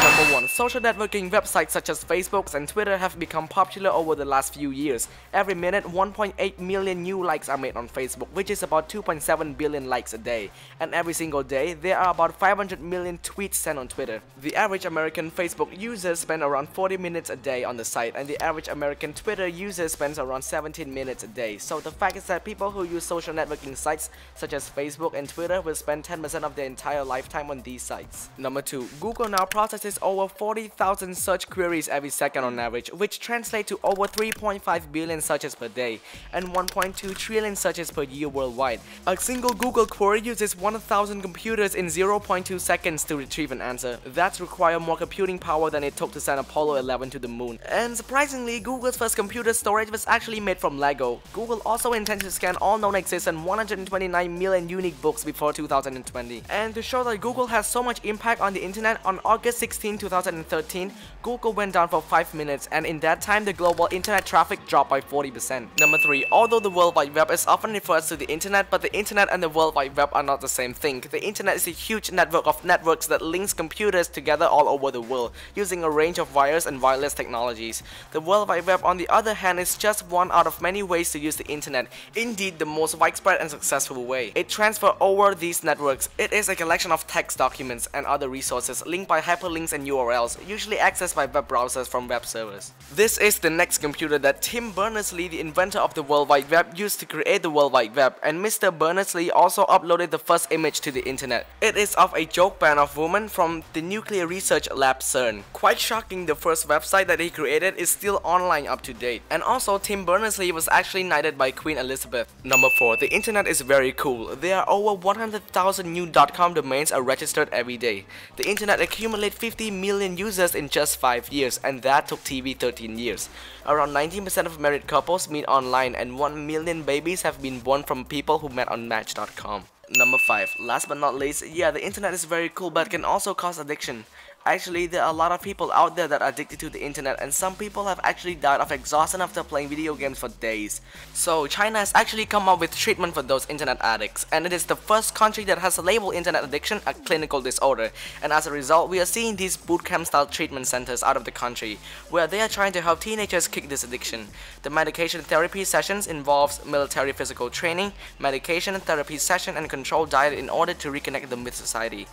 Number 1. Social networking websites such as Facebook and Twitter have become popular over the last few years. Every minute, 1.8 million new likes are made on Facebook, which is about 2.7 billion likes a day. And every single day, there are about 500 million tweets sent on Twitter. The average American Facebook user spends around 40 minutes a day on the site, and the average American Twitter user spends around 17 minutes a day. So the fact is that people who use social networking sites such as Facebook and Twitter will spend 10% of their entire lifetime on these sites. Number 2. Google now processes over 40,000 search queries every second on average, which translates to over 3.5 billion searches per day and 1.2 trillion searches per year worldwide. A single Google query uses 1,000 computers in 0.2 seconds to retrieve an answer. That requires more computing power than it took to send Apollo 11 to the moon. And surprisingly, Google's first computer storage was actually made from Lego. Google also intends to scan all known existent 129 million unique books before 2020. And to show that Google has so much impact on the internet, on August 16, 2013, Google went down for 5 minutes, and in that time the global internet traffic dropped by 40%. Number 3. Although the World Wide Web is often referred to the internet, but the internet and the World Wide Web are not the same thing. The internet is a huge network of networks that links computers together all over the world, using a range of wires and wireless technologies. The World Wide Web, on the other hand, is just one out of many ways to use the internet. Indeed, the most widespread and successful way. It transfers over these networks. It is a collection of text documents and other resources linked by hyperlinks and URLs, usually accessed by web browsers from web servers. This is the next computer that Tim Berners-Lee, the inventor of the World Wide Web, used to create the World Wide Web, and Mr. Berners-Lee also uploaded the first image to the internet. It is of a joke band of women from the nuclear research lab CERN. Quite shocking, the first website that he created is still online up to date. And also, Tim Berners-Lee was actually knighted by Queen Elizabeth. Number 4. The internet is very cool. There are over 100,000 new .com domains are registered every day. The internet accumulated 50 million users in just 5 years, and that took TV 13 years. Around 19% of married couples meet online, and 1 million babies have been born from people who met on Match.com. Number 5. Last but not least, yeah, the internet is very cool, but can also cause addiction. Actually, there are a lot of people out there that are addicted to the internet, and some people have actually died of exhaustion after playing video games for days. So China has actually come up with treatment for those internet addicts, and it is the first country that has labeled internet addiction a clinical disorder. And as a result, we are seeing these bootcamp style treatment centers out of the country, where they are trying to help teenagers kick this addiction. The medication therapy sessions involves military physical training, medication therapy session, and controlled diet in order to reconnect them with society.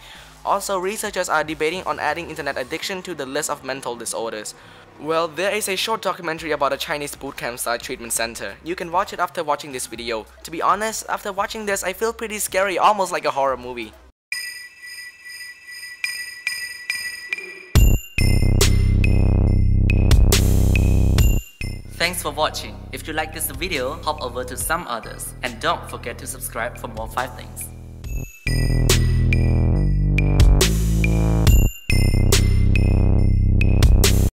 Also, researchers are debating on adding internet addiction to the list of mental disorders. Well, there is a short documentary about a Chinese bootcamp style treatment center. You can watch it after watching this video. To be honest, after watching this, I feel pretty scary, almost like a horror movie. Thanks for watching. If you like this video, hop over to some others. And don't forget to subscribe for more 5 things.